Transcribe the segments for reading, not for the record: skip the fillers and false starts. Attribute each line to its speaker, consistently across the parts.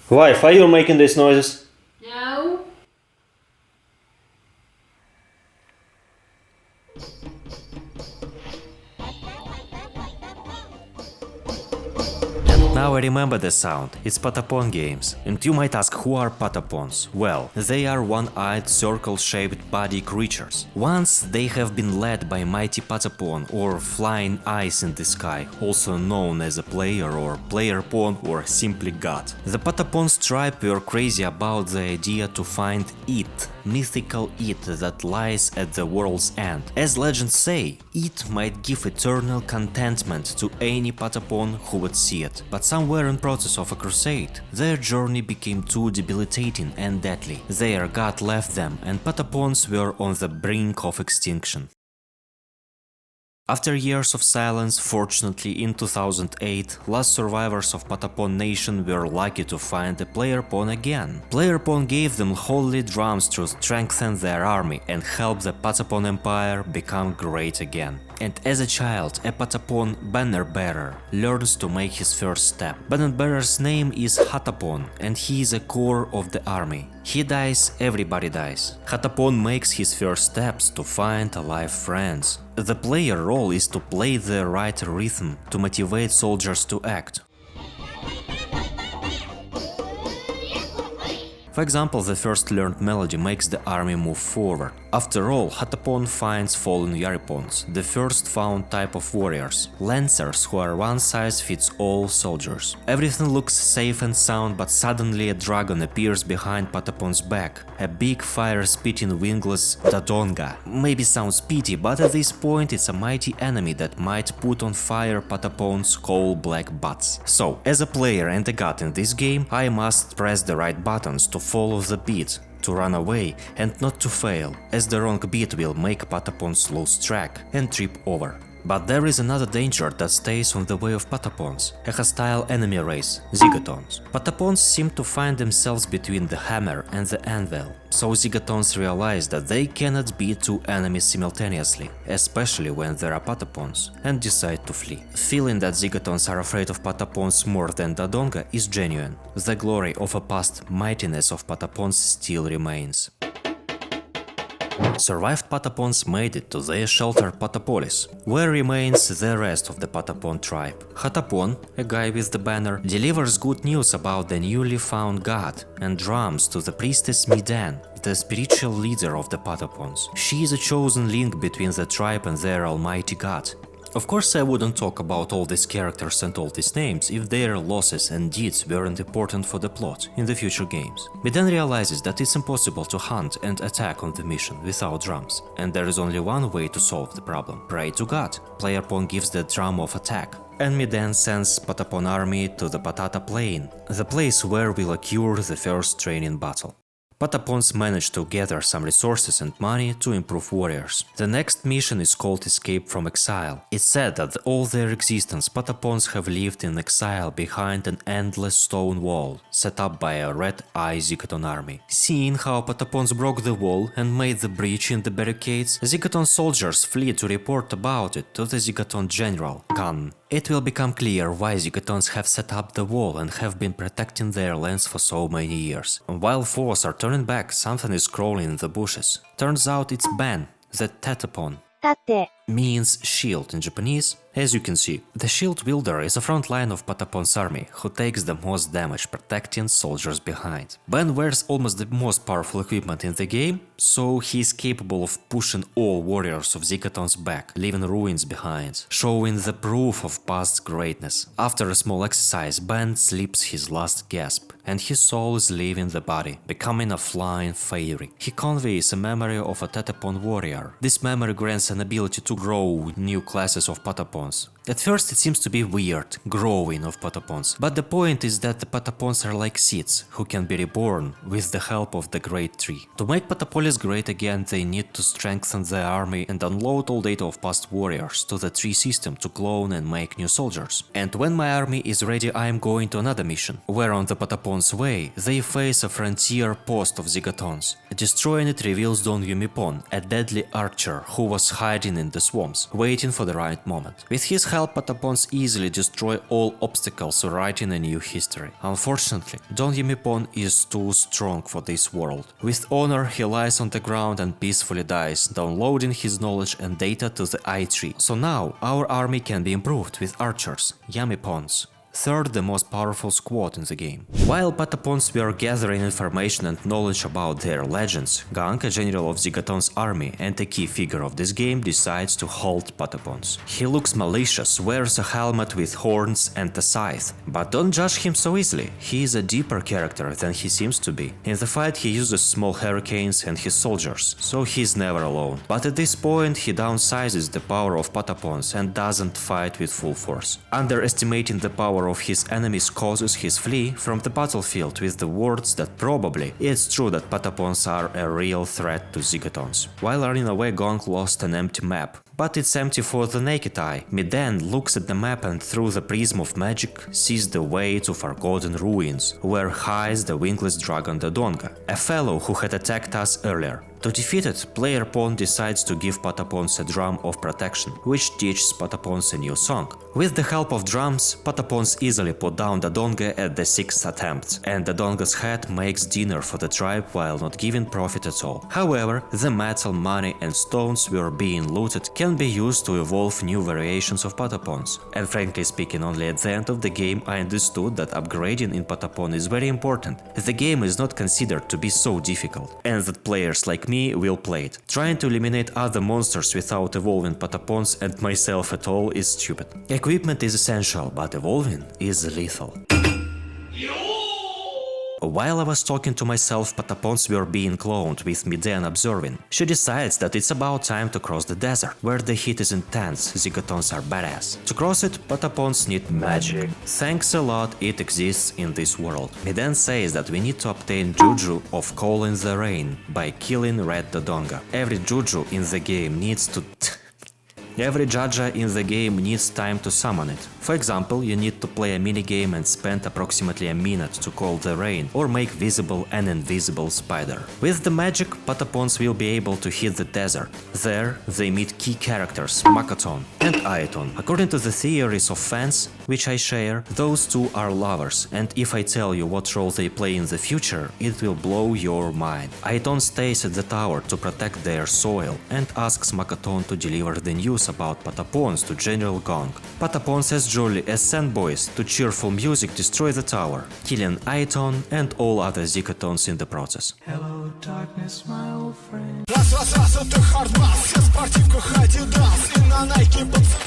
Speaker 1: Wife, are you making these noises?
Speaker 2: No.
Speaker 3: Now I remember the sound, it's Patapon games. And you might ask, who are Patapons? Well, they are one-eyed circle-shaped body creatures. Once they have been led by mighty Patapon or flying eyes in the sky, also known as a player or player pawn or simply god. The Patapons tribe were crazy about the idea to find it, mythical it that lies at the world's end. As legends say, it might give eternal contentment to any Patapon who would see it. But somewhere in process of a crusade, their journey became too debilitating and deadly. Their god left them, and Patapons were on the brink of extinction. After years of silence, fortunately in 2008, last survivors of Patapon Nation were lucky to find a player pawn again. Player pawn gave them holy drums to strengthen their army and help the Patapon Empire become great again. And as a child, a Patapon banner bearer learns to make his first step. Banner bearer's name is Hatapon, and he is a core of the army. He dies, everybody dies. Hatapon makes his first steps to find alive friends. The player role is to play the right rhythm to motivate soldiers to act. For example, the first learned melody makes the army move forward. After all, Hatapon finds fallen Yaripons, the first found type of warriors, lancers who are one-size-fits-all soldiers. Everything looks safe and sound, but suddenly a dragon appears behind Patapon's back, a big fire-spitting wingless Dodonga. Maybe sounds petty, but at this point it's a mighty enemy that might put on fire Patapon's coal-black butts. So, as a player and a god in this game, I must press the right buttons to follow the beat, to run away and not to fail, as the wrong beat will make Patapons lose track and trip over. But there is another danger that stays on the way of Patapons, a hostile enemy race, Zigatons. Patapons seem to find themselves between the hammer and the anvil, so Zigatons realize that they cannot beat two enemies simultaneously, especially when there are Patapons, and decide to flee. Feeling that Zigatons are afraid of Patapons more than Dodonga is genuine. The glory of a past mightiness of Patapons still remains. Survived Patapons made it to their shelter Patapolis, where remains the rest of the Patapon tribe. Hatapon, a guy with the banner, delivers good news about the newly found god and drums to the priestess Midan, the spiritual leader of the Patapons. She is a chosen link between the tribe and their almighty god. Of course, I wouldn't talk about all these characters and all these names if their losses and deeds weren't important for the plot in the future games. Midan realizes that it's impossible to hunt and attack on the mission without drums, and there is only one way to solve the problem: pray to God. Player pawn gives the drum of attack, and Midan sends Patapon army to the Patata Plain, the place where will occur the first training battle. Patapons manage to gather some resources and money to improve warriors. The next mission is called Escape from Exile. It's said that all their existence Patapons have lived in exile behind an endless stone wall set up by a red-eye Zigaton army. Seeing how Patapons broke the wall and made the breach in the barricades, Zigaton soldiers flee to report about it to the Zigaton general, Gan. It will become clear why Zigatons have set up the wall and have been protecting their lands for so many years. And while foes are turning back, something is crawling in the bushes. Turns out it's Ben, the Patapon.
Speaker 4: Tate.
Speaker 3: Means shield in Japanese, as you can see. The shield wielder is a front line of Patapon's army, who takes the most damage protecting soldiers behind. Ben wears almost the most powerful equipment in the game, so he is capable of pushing all warriors of Zigatons back, leaving ruins behind, showing the proof of past greatness. After a small exercise, Ben sleeps his last gasp, and his soul is leaving the body, becoming a flying fairy. He conveys a memory of a Patapon warrior. This memory grants an ability to grow new classes of Patapons. At first it seems to be weird, growing of Patapons, but the point is that the Patapons are like seeds, who can be reborn with the help of the great tree. To make Patapolis great again, they need to strengthen the army and unload all data of past warriors to the tree system to clone and make new soldiers. And when my army is ready, I am going to another mission, where on the Patapons' way, they face a frontier post of Zigatons. Destroying it reveals Don Yumipon, a deadly archer who was hiding in the swamps, waiting for the right moment. With his help, help Patapons easily destroy all obstacles, writing a new history. Unfortunately, Don Yemipon is too strong for this world. With honor, he lies on the ground and peacefully dies, downloading his knowledge and data to the I-tree. So now, our army can be improved with archers, Yemipons. Third the most powerful squad in the game. While Patapons were gathering information and knowledge about their legends, Gang, a general of Zigaton's army and a key figure of this game, decides to halt Patapons. He looks malicious, wears a helmet with horns and a scythe. But don't judge him so easily, he is a deeper character than he seems to be. In the fight he uses small hurricanes and his soldiers, so he's never alone. But at this point he downsizes the power of Patapons and doesn't fight with full force. Underestimating the power of his enemies causes his flee from the battlefield with the words that probably it's true that Patapons are a real threat to Zigatons. While running away, Gong lost an empty map. But it's empty for the naked eye. Miden looks at the map and through the prism of magic sees the way to forgotten ruins, where hides the wingless dragon Dodonga, a fellow who had attacked us earlier. To defeat it, player pawn decides to give Patapons a drum of protection, which teaches Patapons a new song. With the help of drums, Patapons easily put down Dodonga at the 6th attempt, and Dodonga's head makes dinner for the tribe while not giving profit at all. However, the metal, money and stones were being looted can be used to evolve new variations of Patapons. And frankly speaking, only at the end of the game I understood that upgrading in Patapon is very important. The game is not considered to be so difficult, and that players like me will play it. Trying to eliminate other monsters without evolving Patapons and myself at all is stupid. Equipment is essential, but evolving is lethal. While I was talking to myself, Patapons were being cloned, with Miden observing. She decides that it's about time to cross the desert, where the heat is intense, Zigatons are badass. To cross it, Patapons need magic. Thanks a lot, it exists in this world. Miden says that we need to obtain Juju of calling the rain by killing Red Dodonga. Every Juju in the game needs to Every Jaja in the game needs time to summon it. For example, you need to play a minigame and spend approximately a minute to call the rain or make visible an invisible spider. With the magic, Patapons will be able to hit the desert. There, they meet key characters Makaton and Aiton. According to the theories of fans, which I share, those two are lovers, and if I tell you what role they play in the future, it will blow your mind. Aiton stays at the tower to protect their soil and asks Makaton to deliver the news about Patapons to General Gong. Patapons as jolly as sandboys to cheerful music destroy the tower, killing Aiton and all other Zigatons in the process.
Speaker 2: Hello, darkness, my old friend.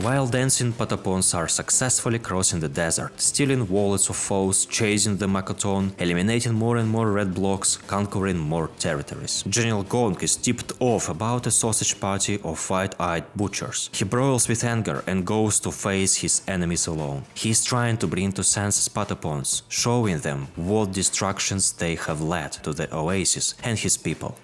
Speaker 3: While dancing, Patapons are successfully crossing the desert, stealing wallets of foes, chasing the Makaton, eliminating more and more red blocks, conquering more territories. General Gong is tipped off about a sausage party of white-eyed butchers. He broils with anger and goes to face his enemies alone. He is trying to bring to senses Patapons, showing them what destructions they have led to the oasis and his people.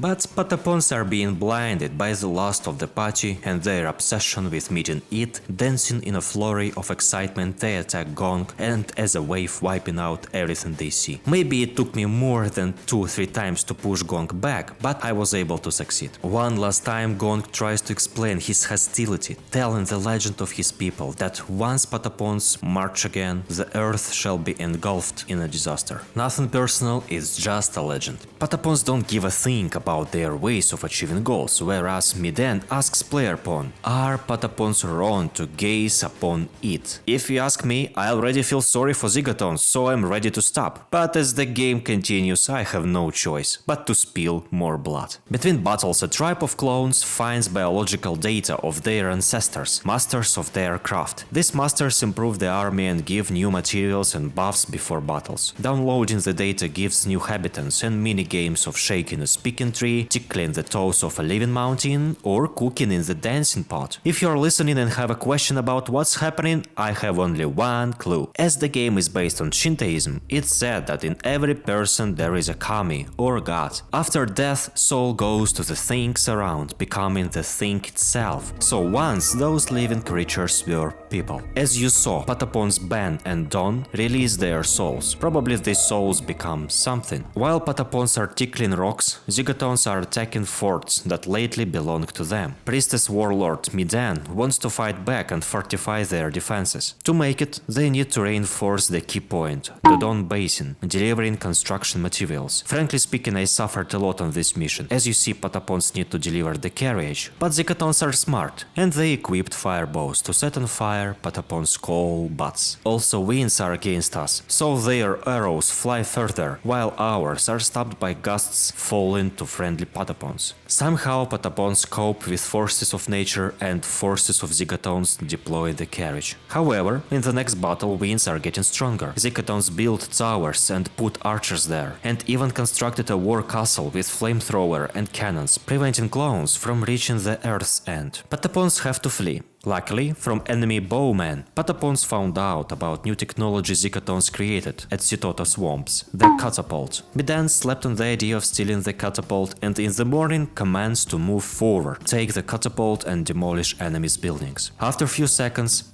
Speaker 3: But Patapons are being blinded by the lust of the party and their obsession with meeting it, dancing in a flurry of excitement they attack Gong and as a wave wiping out everything they see. Maybe it took me more than 2-3 times to push Gong back, but I was able to succeed. One last time Gong tries to explain his hostility, telling the legend of his people that once Patapons march again, the earth shall be engulfed in a disaster. Nothing personal, it's just a legend. Patapons don't give a thing about their ways of achieving goals, whereas Miden asks player pawn, are Patapons wrong to gaze upon it? If you ask me, I already feel sorry for Zigatons, so I'm ready to stop. But as the game continues, I have no choice but to spill more blood. Between battles, a tribe of clones finds biological data of their ancestors, masters of their craft. These masters improve the army and give new materials and buffs before battles. Downloading the data gives new habitants and mini-games of shaking a speaking tree, tickling the toes of a living mountain, or cooking in the dancing pot. If you are listening and have a question about what's happening, I have only one clue. As the game is based on Shintoism, it's said that in every person there is a kami, or god. After death, soul goes to the things around, becoming the thing itself. So once those living creatures were people. As you saw, Patapons Ben and Don release their souls. Probably these souls become something. While Patapons are tickling rocks, Zigaton Zigatons are attacking forts that lately belonged to them. Priestess Warlord Midan wants to fight back and fortify their defenses. To make it, they need to reinforce the key point, the Don Basin, delivering construction materials. Frankly speaking, I suffered a lot on this mission. As you see, Patapons need to deliver the carriage, but Zigatons are smart, and they equipped firebows to set on fire Patapons' coal butts. Also, winds are against us, so their arrows fly further, while ours are stopped by gusts falling to friendly Patapons. Somehow Patapons cope with forces of nature and forces of Zigatons deploy the carriage. However, in the next battle winds are getting stronger. Zigatons built towers and put archers there, and even constructed a war castle with flamethrower and cannons, preventing clones from reaching the Earthend. Patapons have to flee. Luckily, from enemy bowmen, Patapons found out about new technology Zigatons created at Sitota swamps, the catapult. Midan slept on the idea of stealing the catapult and in the morning commands to move forward, take the catapult and demolish enemies' buildings. After a few seconds,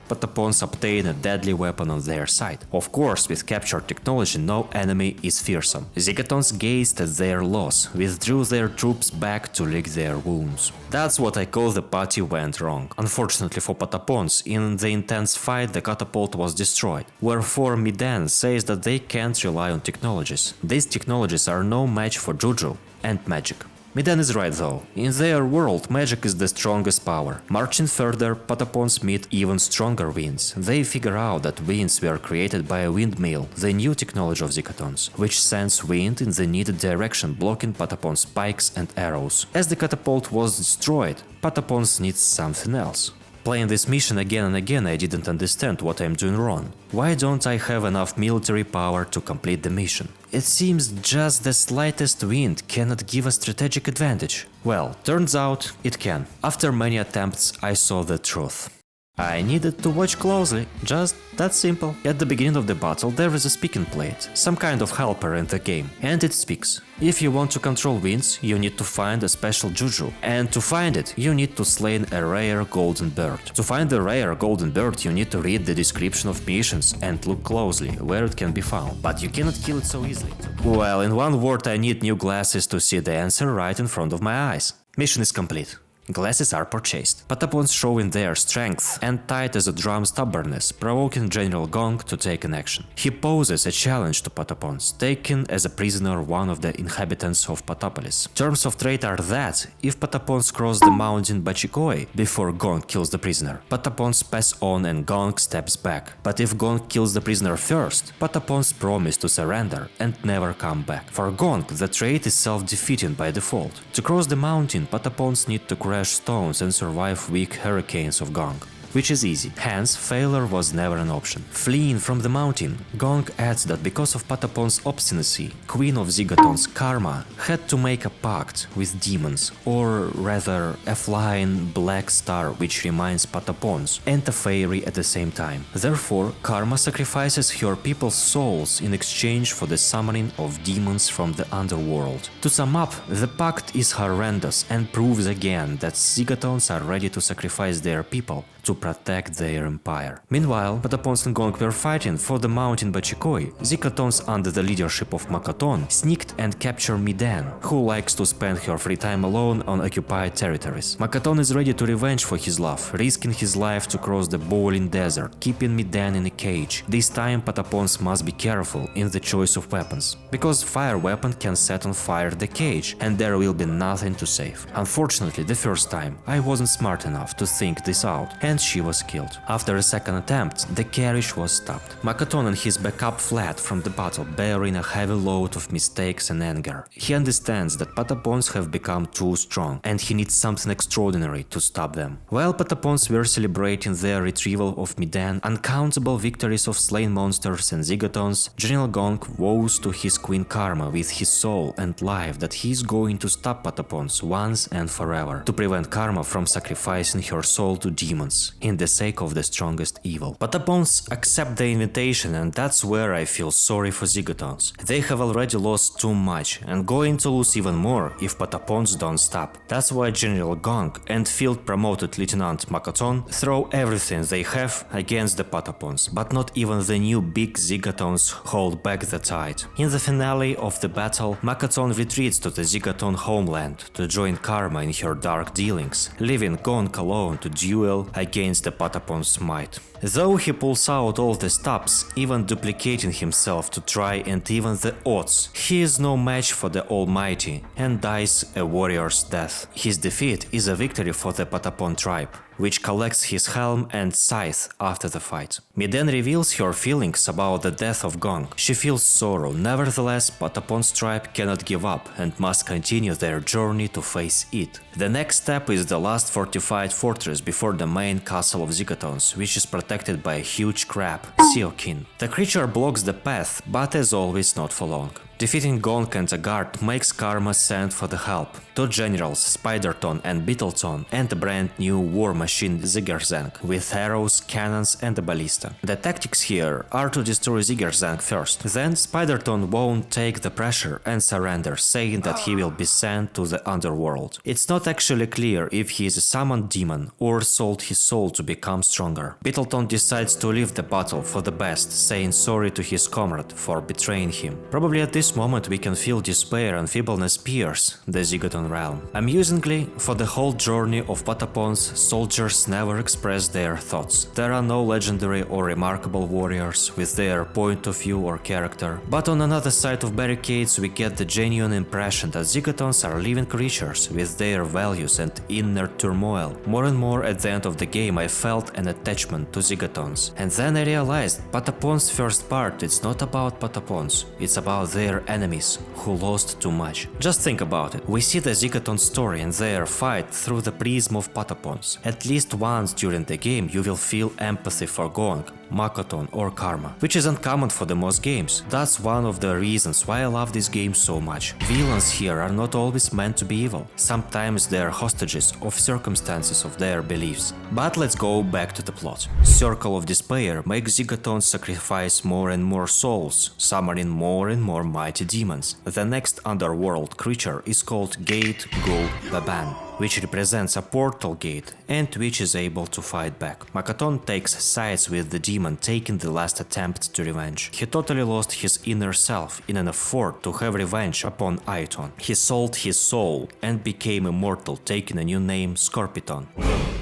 Speaker 3: Patapons obtain a deadly weapon on their side. Of course, with captured technology, no enemy is fearsome. Zigatons gazed at their loss, withdrew their troops back to lick their wounds. That's what I call the party went wrong. Unfortunately for Patapons, in the intense fight the catapult was destroyed, wherefore Midan says that they can't rely on technologies. These technologies are no match for Juju and magic. Midan is right though. In their world, magic is the strongest power. Marching further, Patapons meet even stronger winds. They figure out that winds were created by a windmill, the new technology of Zigatons, which sends wind in the needed direction, blocking Patapons' spikes and arrows. As the catapult was destroyed, Patapons needs something else. Playing this mission again and again, I didn't understand what I'm doing wrong. Why don't I have enough military power to complete the mission? It seems just the slightest wind cannot give a strategic advantage. Well, turns out it can. After many attempts, I saw the truth. I needed to watch closely, just that simple. At the beginning of the battle there is a speaking plate, some kind of helper in the game, and it speaks. If you want to control winds, you need to find a special juju, and to find it, you need to slay a rare golden bird. To find the rare golden bird, you need to read the description of missions and look closely where it can be found, but you cannot kill it so easily. Well, in one word, I need new glasses to see the answer right in front of my eyes. Mission is complete. Glasses are purchased. Patapons showing their strength and tight as a drum stubbornness, provoking General Gong to take an action. He poses a challenge to Patapons, taking as a prisoner one of the inhabitants of Patapolis. Terms of trade are that, if Patapons cross the mountain Bachikoi before Gong kills the prisoner, Patapons pass on and Gong steps back. But if Gong kills the prisoner first, Patapons promise to surrender and never come back. For Gong, the trade is self-defeating by default. To cross the mountain, Patapons need to crash stones and survive weak hurricanes of Gong, which is easy, hence failure was never an option. Fleeing from the mountain, Gong adds that because of Patapons' obstinacy, Queen of Zigatons, Karma, had to make a pact with demons, or rather a flying black star which reminds Patapons, and a fairy at the same time. Therefore, Karma sacrifices her people's souls in exchange for the summoning of demons from the underworld. To sum up, the pact is horrendous and proves again that Zigatons are ready to sacrifice their people to protect their empire. Meanwhile, Patapons and Gong were fighting for the mountain Bachikoi. Zigatons under the leadership of Makaton sneaked and captured Midan, who likes to spend her free time alone on occupied territories. Makaton is ready to revenge for his love, risking his life to cross the boiling desert, keeping Midan in a cage. This time Patapons must be careful in the choice of weapons, because fire weapon can set on fire the cage and there will be nothing to save. Unfortunately, the first time I wasn't smart enough to think this out, and she was killed. After a second attempt, the carriage was stopped. Makaton and his backup fled from the battle, bearing a heavy load of mistakes and anger. He understands that Patapons have become too strong, and he needs something extraordinary to stop them. While Patapons were celebrating their retrieval of Midan, uncountable victories of slain monsters and Zigatons, General Gong vows to his Queen Karma with his soul and life that he is going to stop Patapons once and forever, to prevent Karma from sacrificing her soul to demons. peace in the sake of the strongest evil. Patapons accept the invitation, and that's where I feel sorry for Zigatons. They have already lost too much and going to lose even more if Patapons don't stop. That's why General Gong and field promoted Lieutenant Makaton throw everything they have against the Patapons, but not even the new big Zigatons hold back the tide. In the finale of the battle, Makaton retreats to the Zigaton homeland to join Karma in her dark dealings, leaving Gong alone to duel against the Patapons' might. Though he pulls out all the stops, even duplicating himself to try and even the odds, he is no match for the Almighty and dies a warrior's death. His defeat is a victory for the Patapon tribe, which collects his helm and scythe after the fight. Miden reveals her feelings about the death of Gong. She feels sorrow, nevertheless Patapon's tribe cannot give up and must continue their journey to face it. The next step is the last fortified fortress before the main castle of Zigatons, which is protected by a huge crab, Seokin. The creature blocks the path, but as always not for long. Defeating Gong and a guard makes Karma send for the help. Two generals, Spiderton and Beetleton, and a brand new war machine Zigerzang with arrows, cannons and a ballista. The tactics here are to destroy Zigerzang first, then Spiderton won't take the pressure and surrender, saying that he will be sent to the underworld. It's not actually clear if he is a summoned demon or sold his soul to become stronger. Beetleton decides to leave the battle for the best, saying sorry to his comrade for betraying him. Probably at this moment we can feel despair and feebleness pierce the Zigaton realm. Amusingly, for the whole journey of Patapons, soldiers never express their thoughts. There are no legendary or remarkable warriors with their point of view or character, but on another side of barricades we get the genuine impression that Zigatons are living creatures with their values and inner turmoil. More and more at the end of the game I felt an attachment to Zigatons, and then I realized Patapons' first part is not about Patapons, it's about their enemies who lost too much. Just think about it. We see the Zigaton story and their fight through the prism of Patapons. At least once during the game you will feel empathy for Gong, Makaton or Karma, which is uncommon for the most games. That's one of the reasons why I love this game so much. Villains here are not always meant to be evil. Sometimes they are hostages of circumstances of their beliefs. But let's go back to the plot. Circle of Despair makes Zigatons sacrifice more and more souls, summoning more and more mighty demons. The next underworld creature is called Gate Gul Baban, which represents a portal gate and which is able to fight back. Makaton takes sides with the demon, taking the last attempt to revenge. He totally lost his inner self in an effort to have revenge upon Aiton. He sold his soul and became immortal, taking a new name, Scorpiton.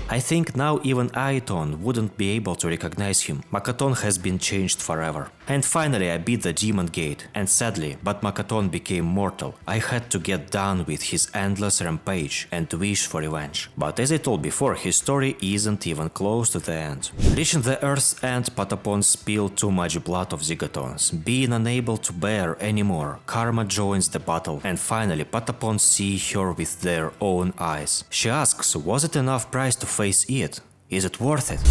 Speaker 3: I think now even Aiton wouldn't be able to recognize him. Makaton has been changed forever. And finally I beat the demon gate, and sadly, but Makaton became mortal. I had to get done with his endless rampage and wish for revenge. But as I told before, his story isn't even close to the end. Reaching the Earthend, Patapon spilled too much blood of Zigatons. Being unable to bear anymore, Karma joins the battle, and finally Patapon see her with their own eyes. She asks, was it enough price to face it? Is it worth it?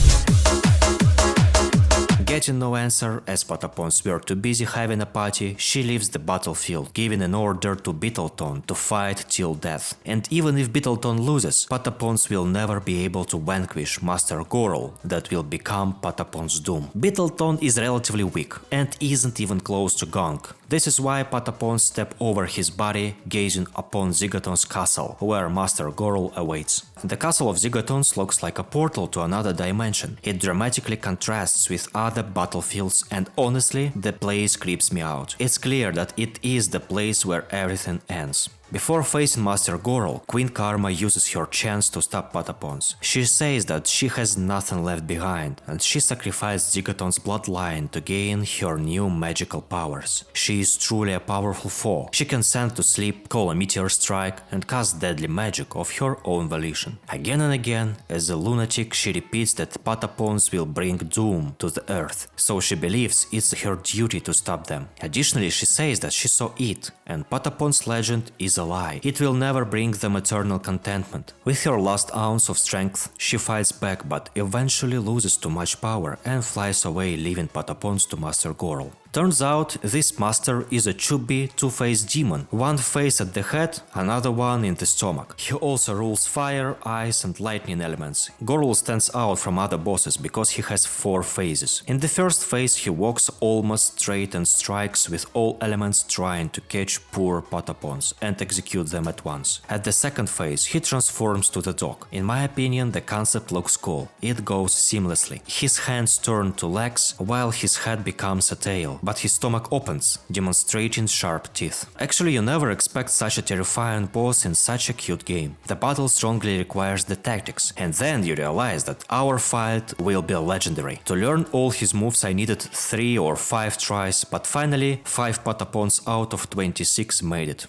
Speaker 3: Getting no answer, as Patapons were too busy having a party, she leaves the battlefield, giving an order to Beetleton to fight till death. And even if Beetleton loses, Patapons will never be able to vanquish Master Goril, that will become Patapon's doom. Beetleton is relatively weak and isn't even close to Gong. This is why Patapon step over his body, gazing upon Zigaton's castle, where Master Goril awaits. The castle of Zigatons looks like a portal to another dimension. It dramatically contrasts with other battlefields, and honestly, the place creeps me out. It's clear that it is the place where everything ends. Before facing Master Goril, Queen Karma uses her chance to stop Patapons. She says that she has nothing left behind, and she sacrificed Zigaton's bloodline to gain her new magical powers. She is truly a powerful foe. She can send to sleep, call a meteor strike, and cast deadly magic of her own volition. Again and again, as a lunatic, she repeats that Patapons will bring doom to the earth, so she believes it's her duty to stop them. Additionally, she says that she saw it, and Patapon's legend is a lie. It will never bring them eternal contentment. With her last ounce of strength, she fights back but eventually loses too much power and flies away, leaving Patapons to Master Goril. Turns out this master is a chubby, two-faced demon, one face at the head, another one in the stomach. He also rules fire, ice and lightning elements. Goril stands out from other bosses because he has 4 phases. In the first phase he walks almost straight and strikes with all elements, trying to catch poor Patapons and execute them at once. At the second phase he transforms to the dog. In my opinion, the concept looks cool. It goes seamlessly. His hands turn to legs while his head becomes a tail, but his stomach opens, demonstrating sharp teeth. Actually, you never expect such a terrifying boss in such a cute game. The battle strongly requires the tactics, and then you realize that our fight will be legendary. To learn all his moves I needed 3 or 5 tries, but finally 5 Patapons out of 26 made it.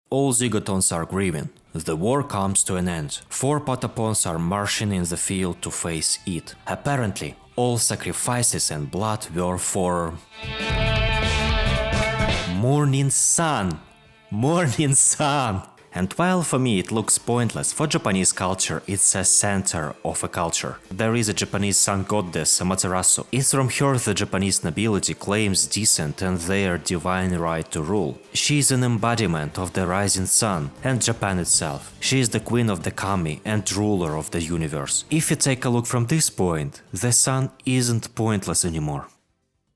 Speaker 3: All Zigatons are grieving. The war comes to an end. 4 Patapons are marching in the field to face it. Apparently, all sacrifices and blood were for... Morning Sun! Morning Sun! And while for me it looks pointless, for Japanese culture it's a center of a culture. There is a Japanese sun goddess, Amaterasu. It's from her the Japanese nobility claims decent and their divine right to rule. She is an embodiment of the rising sun and Japan itself. She is the queen of the kami and ruler of the universe. If you take a look from this point, the sun isn't pointless anymore.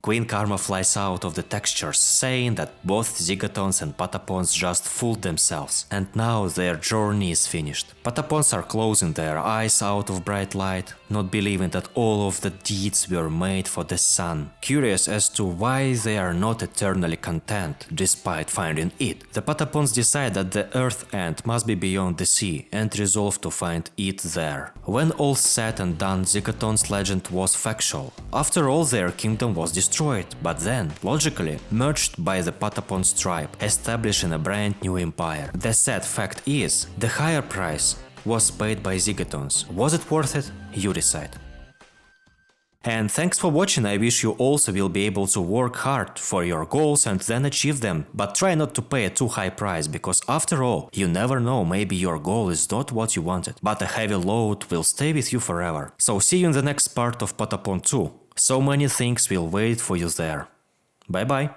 Speaker 3: Queen Karma flies out of the textures, saying that both Zigatons and Patapons just fooled themselves, and now their journey is finished. Patapons are closing their eyes out of bright light, not believing that all of the deeds were made for the sun, curious as to why they are not eternally content despite finding it. The Patapons decide that the Earthend must be beyond the sea and resolve to find it there. When all said and done, Zigaton's legend was factual. After all, their kingdom was destroyed, but then, logically, merged by the Patapons tribe, establishing a brand new empire. The sad fact is, the higher price was paid by Zigatons. Was it worth it? You decide. And thanks for watching. I wish you also will be able to work hard for your goals and then achieve them, but try not to pay a too high price, because after all, you never know, maybe your goal is not what you wanted, but a heavy load will stay with you forever. So see you in the next part of Patapon 2. So many things will wait for you there. Bye bye.